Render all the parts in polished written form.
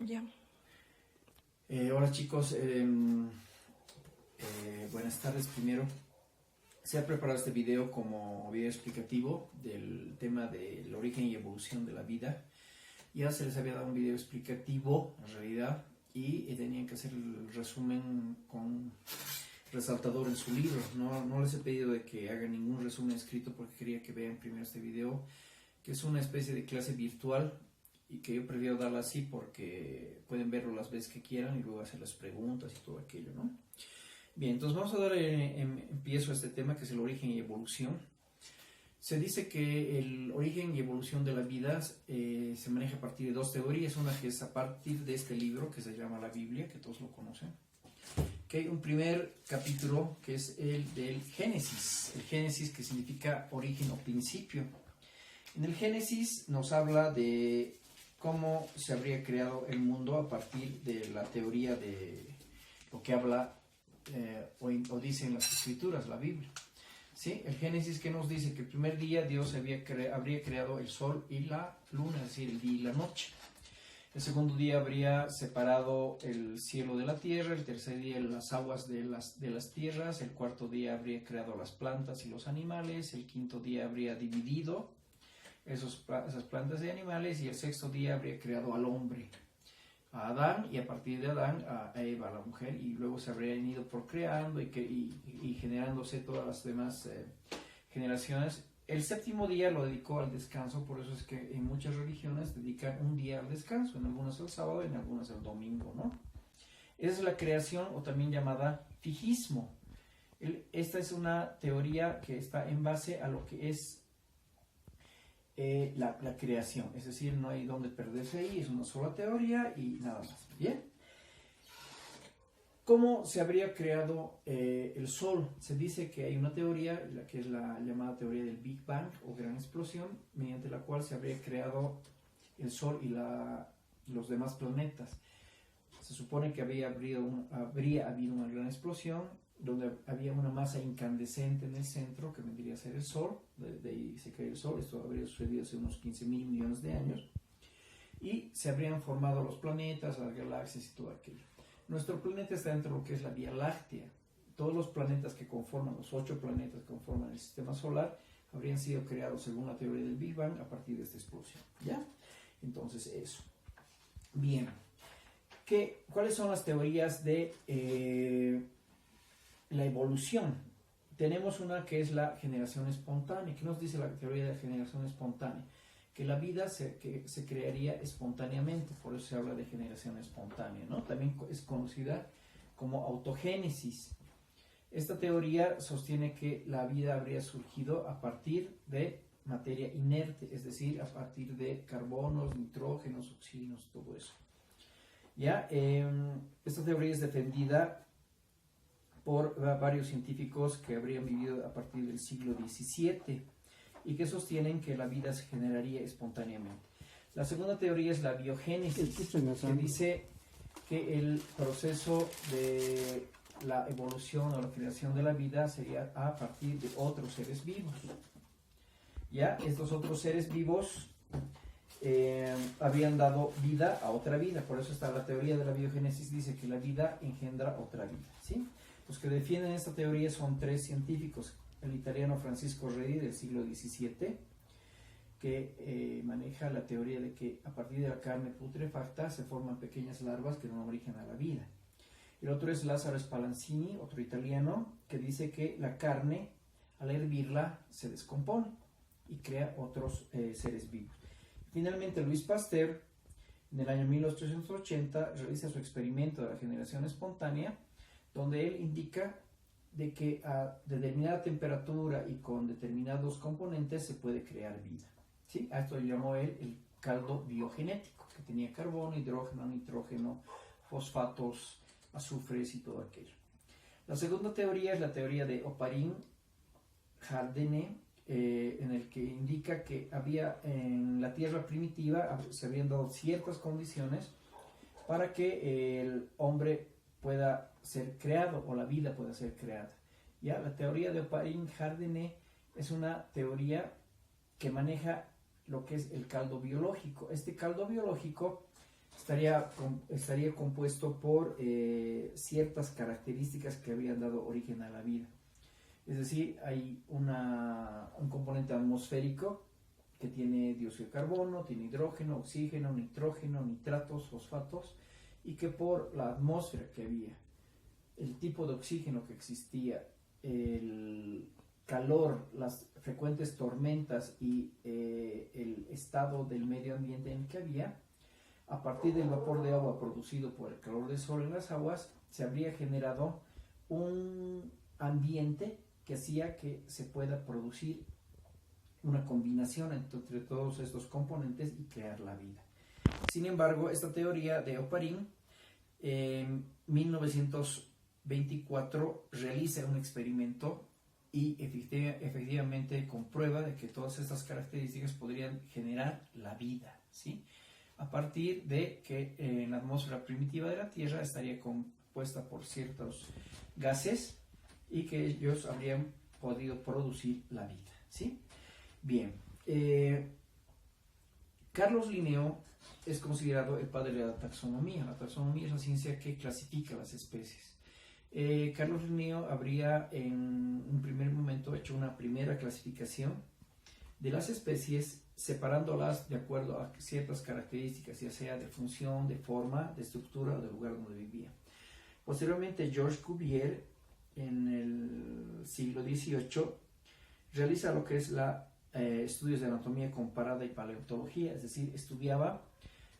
Ya. Hola chicos, buenas tardes. Primero, se ha preparado este video como video explicativo del tema del origen y evolución de la vida. Ya se les había dado un video explicativo en realidad y tenían que hacer el resumen con resaltador en su libro. No les he pedido de que hagan ningún resumen escrito porque quería que vean primero este video, que es una especie de clase virtual y que yo prefiero darla así porque pueden verlo las veces que quieran y luego hacer las preguntas y todo aquello, ¿no? Bien, entonces vamos a dar empiezo a este tema que es el origen y evolución. Se dice que el origen y evolución de la vida se maneja a partir de dos teorías. Una que es a partir de este libro que se llama la Biblia, que todos lo conocen. Que hay un primer capítulo que es el del Génesis. El Génesis, que significa origen o principio. En el Génesis nos habla de cómo se habría creado el mundo a partir de la teoría de lo que habla o dicen las escrituras, la Biblia. ¿Sí? El Génesis que nos dice que el primer día Dios habría creado el sol y la luna, es decir, el día y la noche. El segundo día habría separado el cielo de la tierra, el tercer día las aguas de las tierras, el cuarto día habría creado las plantas y los animales, el quinto día habría dividido esas plantas y animales y el sexto día habría creado al hombre, a Adán, y a partir de Adán a Eva, la mujer, y luego se habrían ido procreando y generándose todas las demás generaciones. El séptimo día lo dedicó al descanso, por eso es que en muchas religiones dedican un día al descanso, en algunas el sábado, en algunas el domingo, ¿no? Esa es la creación, o también llamada fijismo. Esta es una teoría que está en base a lo que es la creación, es decir, no hay donde perderse ahí, es una sola teoría y nada más. Bien, ¿cómo se habría creado el Sol? Se dice que hay una teoría, la que es la llamada teoría del Big Bang o gran explosión, mediante la cual se habría creado el Sol y los demás planetas. Se supone que habría habido una gran explosión donde había una masa incandescente en el centro, que vendría a ser el Sol. De ahí se creó el Sol. Esto habría sucedido hace unos 15.000 millones de años, y se habrían formado los planetas, las galaxias y todo aquello. Nuestro planeta está dentro de lo que es la Vía Láctea. Todos los planetas que conforman, los 8 planetas que conforman el sistema solar, habrían sido creados según la teoría del Big Bang a partir de esta explosión. ¿Ya? Entonces eso. Bien. ¿Cuáles son las teorías de la evolución? Tenemos una que es la generación espontánea. ¿Qué nos dice la teoría de la generación espontánea? Que la vida se crearía espontáneamente, por eso se habla de generación espontánea, ¿no? También es conocida como autogénesis. Esta teoría sostiene que la vida habría surgido a partir de materia inerte, es decir, a partir de carbonos, nitrógenos, oxígenos, todo eso. ¿Ya? Esta teoría es defendida por varios científicos que habrían vivido a partir del siglo XVII y que sostienen que la vida se generaría espontáneamente. La segunda teoría es la biogénesis, que dice que el proceso de la evolución o la creación de la vida sería a partir de otros seres vivos. ¿Ya? Estos otros seres vivos habían dado vida a otra vida, por eso está la teoría de la biogénesis, dice que la vida engendra otra vida, ¿sí? Los que defienden esta teoría son 3 científicos: el italiano Francisco Redi del siglo XVII, que maneja la teoría de que a partir de la carne putrefacta se forman pequeñas larvas que dan origen a la vida. El otro es Lázaro Spallanzini, otro italiano, que dice que la carne, al hervirla, se descompone y crea otros seres vivos. Finalmente, Louis Pasteur, en el año 1880, realiza su experimento de la generación espontánea, donde él indica de que a determinada temperatura y con determinados componentes se puede crear vida. ¿Sí? A esto llamó él el caldo biogenético, que tenía carbono, hidrógeno, nitrógeno, fosfatos, azufres y todo aquello. La segunda teoría es la teoría de Oparin-Hardenne, en el que indica que había en la Tierra primitiva se habían dado ciertas condiciones para que el hombre pueda ser creado o la vida pueda ser creada. ¿Ya? La teoría de Oparin-Hardenne es una teoría que maneja lo que es el caldo biológico. Este caldo biológico estaría compuesto por ciertas características que habrían dado origen a la vida. Es decir, hay un componente atmosférico que tiene dióxido de carbono, tiene hidrógeno, oxígeno, nitrógeno, nitratos, fosfatos, y que por la atmósfera que había, el tipo de oxígeno que existía, el calor, las frecuentes tormentas y el estado del medio ambiente en el que había, a partir del vapor de agua producido por el calor del sol en las aguas, se habría generado un ambiente que hacía que se pueda producir una combinación entre todos estos componentes y crear la vida. Sin embargo, esta teoría de Oparin, en 1924 realiza un experimento y efectivamente comprueba de que todas estas características podrían generar la vida, ¿sí? A partir de que la atmósfera primitiva de la Tierra estaría compuesta por ciertos gases y que ellos habrían podido producir la vida, ¿sí? Bien, Carlos Linneo es considerado el padre de la taxonomía. La taxonomía es la ciencia que clasifica las especies. Carlos Linneo habría en un primer momento hecho una primera clasificación de las especies, separándolas de acuerdo a ciertas características, ya sea de función, de forma, de estructura o del lugar donde vivían. Posteriormente, Georges Cuvier, en el siglo XVIII, realiza lo que es estudios de anatomía comparada y paleontología, es decir, estudiaba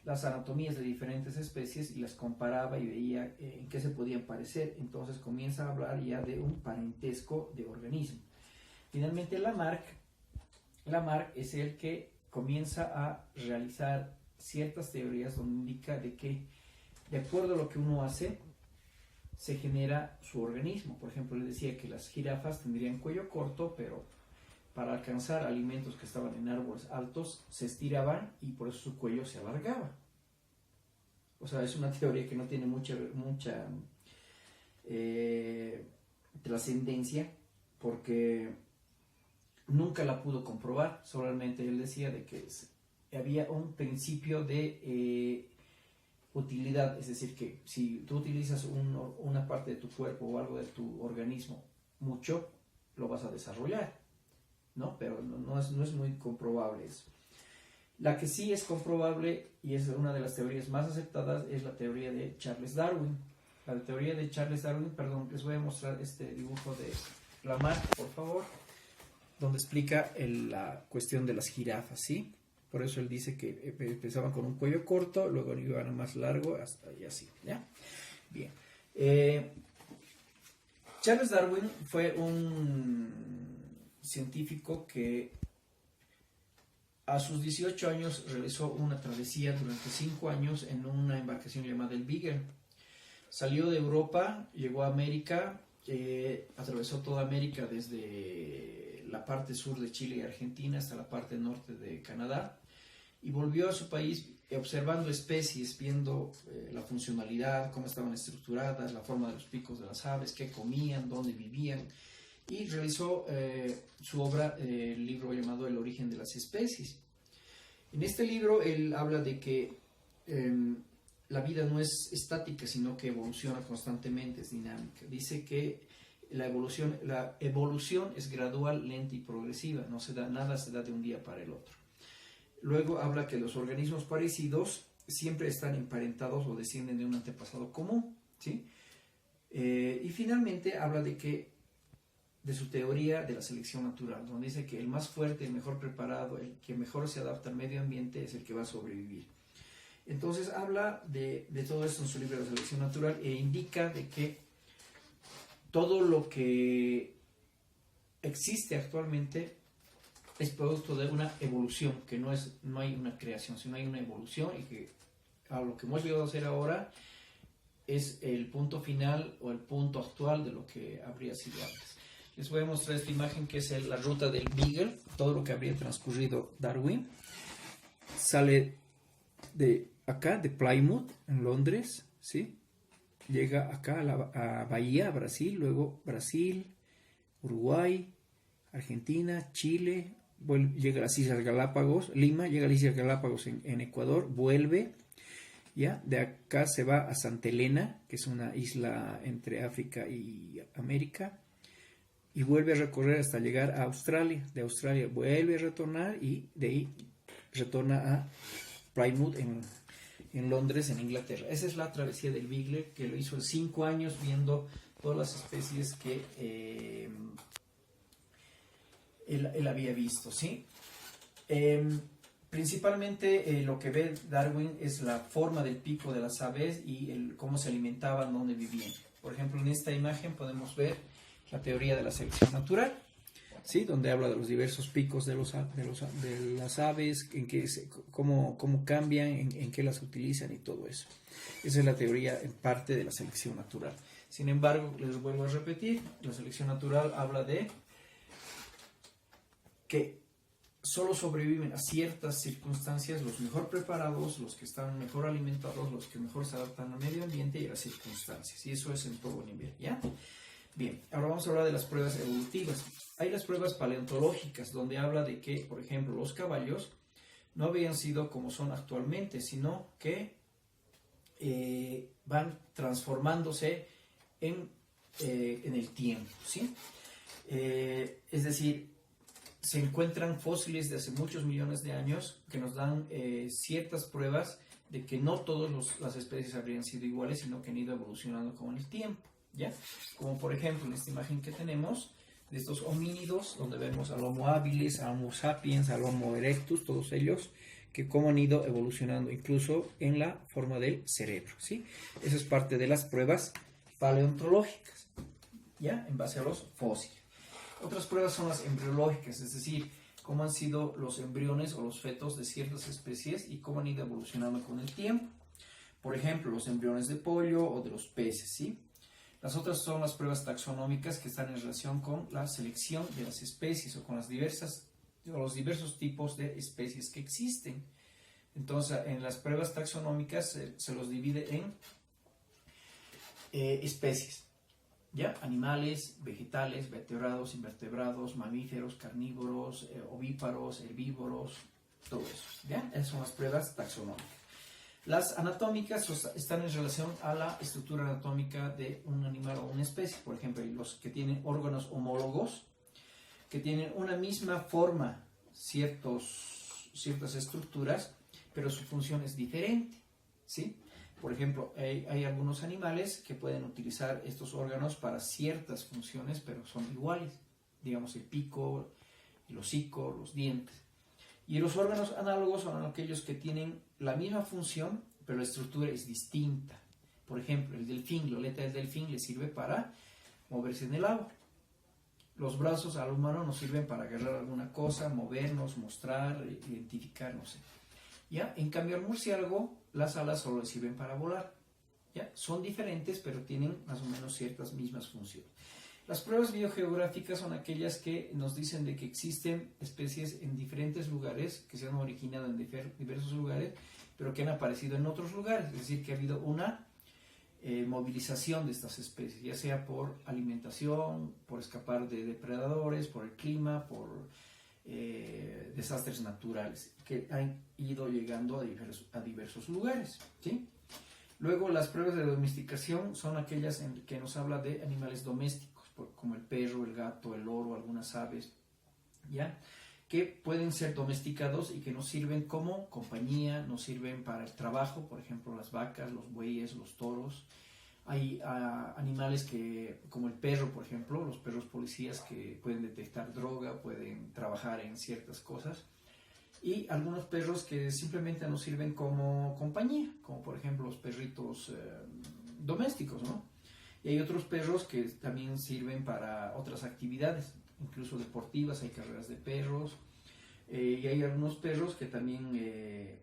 las anatomías de diferentes especies y las comparaba y veía en qué se podían parecer. Entonces comienza a hablar ya de un parentesco de organismo. Finalmente, Lamarck es el que comienza a realizar ciertas teorías donde indica de que de acuerdo a lo que uno hace se genera su organismo. Por ejemplo, le decía que las jirafas tendrían cuello corto, pero para alcanzar alimentos que estaban en árboles altos se estiraban y por eso su cuello se alargaba. O sea, es una teoría que no tiene mucha trascendencia, porque nunca la pudo comprobar. Solamente él decía de que había un principio de utilidad, es decir, que si tú utilizas una parte de tu cuerpo o algo de tu organismo mucho, lo vas a desarrollar, ¿no? Pero no es muy comprobable eso. La que sí es comprobable, y es una de las teorías más aceptadas, es la teoría de Charles Darwin. La teoría de Charles Darwin, perdón, les voy a mostrar este dibujo de Lamarck, por favor, donde explica la cuestión de las jirafas, ¿sí? Por eso él dice que empezaban con un cuello corto, luego iban a más largo, y así, ¿ya? Bien. Charles Darwin fue un científico que a sus 18 años realizó una travesía durante 5 años en una embarcación llamada el Beagle. Salió de Europa, llegó a América, atravesó toda América desde la parte sur de Chile y Argentina hasta la parte norte de Canadá, y volvió a su país observando especies, viendo la funcionalidad, cómo estaban estructuradas, la forma de los picos de las aves, qué comían, dónde vivían, y realizó su obra, el libro llamado El origen de las especies. En este libro él habla de que la vida no es estática, sino que evoluciona constantemente, es dinámica. Dice que la evolución es gradual, lenta y progresiva, nada se da de un día para el otro. Luego habla que los organismos parecidos siempre están emparentados o descienden de un antepasado común, ¿sí? Y finalmente habla de su teoría de la selección natural, donde dice que el más fuerte, el mejor preparado, el que mejor se adapta al medio ambiente es el que va a sobrevivir. Entonces habla de todo esto en su libro de la selección natural e indica de que todo lo que existe actualmente es producto de una evolución, que no hay una creación, sino hay una evolución, y que a lo que hemos llegado a hacer ahora es el punto final o el punto actual de lo que habría sido antes. Les voy a mostrar esta imagen que es la ruta del Beagle, todo lo que habría transcurrido Darwin. Sale de acá, de Plymouth, en Londres, ¿sí? Llega acá a Bahía, Brasil, luego Brasil, Uruguay, Argentina, Chile, llega a las Islas Galápagos, Lima, llega a las Islas Galápagos en Ecuador, vuelve ¿ya? De acá se va a Santa Elena, que es una isla entre África y América, y vuelve a recorrer hasta llegar a Australia. De Australia vuelve a retornar y de ahí retorna a Plymouth en Londres, en Inglaterra. Esa es la travesía del Beagle, que lo hizo en 5 años viendo todas las especies que él había visto, ¿sí? Principalmente lo que ve Darwin es la forma del pico de las aves y cómo se alimentaban, dónde vivían. Por ejemplo, en esta imagen podemos ver la teoría de la selección natural, ¿sí? Donde habla de los diversos picos de las aves, cómo cambian, en qué las utilizan y todo eso. Esa es la teoría en parte de la selección natural. Sin embargo, les vuelvo a repetir, la selección natural habla de que solo sobreviven a ciertas circunstancias los mejor preparados, los que están mejor alimentados, los que mejor se adaptan al medio ambiente y a las circunstancias. Y eso es en todo nivel, ¿ya? Bien, ahora vamos a hablar de las pruebas evolutivas. Hay las pruebas paleontológicas, donde habla de que, por ejemplo, los caballos no habían sido como son actualmente, sino que van transformándose en el tiempo, ¿sí? Es decir, se encuentran fósiles de hace muchos millones de años que nos dan ciertas pruebas de que no todas las especies habrían sido iguales, sino que han ido evolucionando con el tiempo, ¿ya? Como por ejemplo en esta imagen que tenemos de estos homínidos, donde vemos al Homo habilis, al Homo sapiens, al Homo erectus, todos ellos, que cómo han ido evolucionando, incluso en la forma del cerebro, ¿sí? Eso es parte de las pruebas paleontológicas, ¿ya? En base a los fósiles. Otras pruebas son las embriológicas, es decir, cómo han sido los embriones o los fetos de ciertas especies y cómo han ido evolucionando con el tiempo. Por ejemplo, los embriones de pollo o de los peces, ¿sí? Las otras son las pruebas taxonómicas, que están en relación con la selección de las especies o con los diversos tipos de especies que existen. Entonces, en las pruebas taxonómicas se los divide en especies, ¿ya? Animales, vegetales, vertebrados, invertebrados, mamíferos, carnívoros, ovíparos, herbívoros, todo eso, ¿ya? Esas son las pruebas taxonómicas. Las anatómicas están en relación a la estructura anatómica de un animal o una especie. Por ejemplo, los que tienen órganos homólogos, que tienen una misma forma, ciertas estructuras, pero su función es diferente, ¿sí? Por ejemplo, hay algunos animales que pueden utilizar estos órganos para ciertas funciones, pero son iguales. Digamos, el pico, el hocico, los dientes. Y los órganos análogos son aquellos que tienen la misma función, pero la estructura es distinta. Por ejemplo, el delfín, la aleta del delfín le sirve para moverse en el agua. Los brazos al humano nos sirven para agarrar alguna cosa, movernos, mostrar, identificar, no sé. ¿Ya? En cambio, al murciélago, las alas solo le sirven para volar, ¿ya? Son diferentes, pero tienen más o menos ciertas mismas funciones. Las pruebas biogeográficas son aquellas que nos dicen de que existen especies en diferentes lugares, que se han originado en diversos lugares, pero que han aparecido en otros lugares. Es decir, que ha habido una movilización de estas especies, ya sea por alimentación, por escapar de depredadores, por el clima, por desastres naturales, que han ido llegando a diversos lugares, ¿sí? Luego, las pruebas de domesticación son aquellas en que nos habla de animales domésticos, como el perro, el gato, el loro, algunas aves, ¿ya? Que pueden ser domesticados y que nos sirven como compañía, nos sirven para el trabajo, por ejemplo, las vacas, los bueyes, los toros. Hay animales como el perro, por ejemplo, los perros policías que pueden detectar droga, pueden trabajar en ciertas cosas. Y algunos perros que simplemente nos sirven como compañía, como por ejemplo los perritos domésticos, ¿no? Y hay otros perros que también sirven para otras actividades, incluso deportivas, hay carreras de perros, y hay algunos perros que también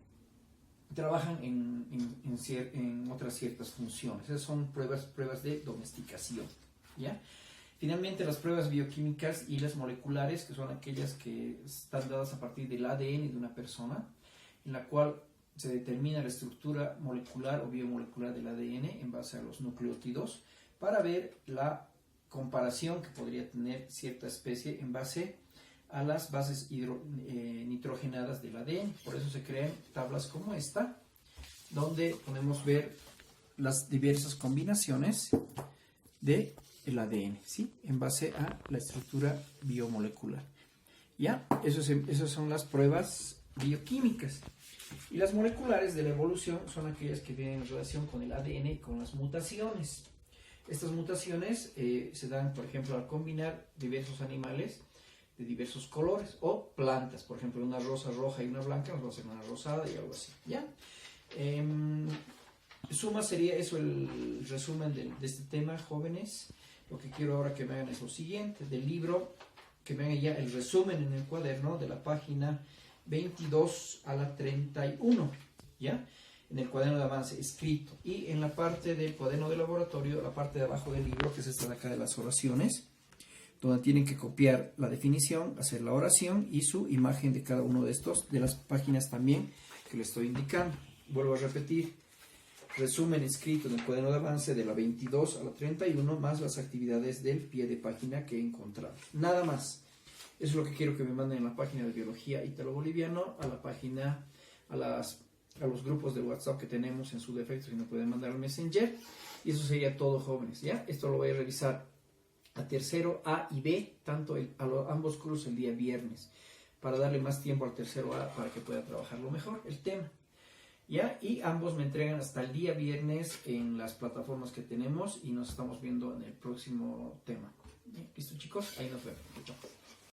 trabajan en otras ciertas funciones. Esas son pruebas de domesticación, ¿ya? Finalmente, las pruebas bioquímicas y las moleculares, que son aquellas que están dadas a partir del ADN de una persona, en la cual se determina la estructura molecular o biomolecular del ADN en base a los nucleótidos, para ver la comparación que podría tener cierta especie en base a las bases nitrogenadas del ADN. Por eso se crean tablas como esta, donde podemos ver las diversas combinaciones del ADN, ¿sí? En base a la estructura biomolecular. ¿Ya? Esas son las pruebas bioquímicas. Y las moleculares de la evolución son aquellas que vienen en relación con el ADN y con las mutaciones. Estas mutaciones se dan, por ejemplo, al combinar diversos animales de diversos colores o plantas. Por ejemplo, una rosa roja y una blanca nos va a hacer una rosada y algo así. ¿Ya? Suma sería eso el resumen de este tema, jóvenes. Lo que quiero ahora que me hagan es lo siguiente, del libro, que me hagan ya el resumen en el cuaderno de la página 22 a la 31, ¿ya? En el cuaderno de avance escrito. Y en la parte del cuaderno de laboratorio, la parte de abajo del libro, que es esta de acá de las oraciones, donde tienen que copiar la definición, hacer la oración y su imagen de cada uno de las páginas también que les estoy indicando. Vuelvo a repetir, resumen escrito en el cuaderno de avance de la 22 a la 31, más las actividades del pie de página que he encontrado. Nada más. Eso es lo que quiero que me manden en la página de Biología Ítalo-Boliviano, a la página, a los grupos de WhatsApp que tenemos en su defecto, si no pueden mandar al Messenger. Y eso sería todo, jóvenes, ¿ya? Esto lo voy a revisar a tercero A y B, tanto ambos cursos el día viernes, para darle más tiempo al tercero A para que pueda trabajarlo mejor, el tema. ¿Ya? Y ambos me entregan hasta el día viernes en las plataformas que tenemos y nos estamos viendo en el próximo tema. ¿Listo, chicos? Ahí nos vemos. Chao.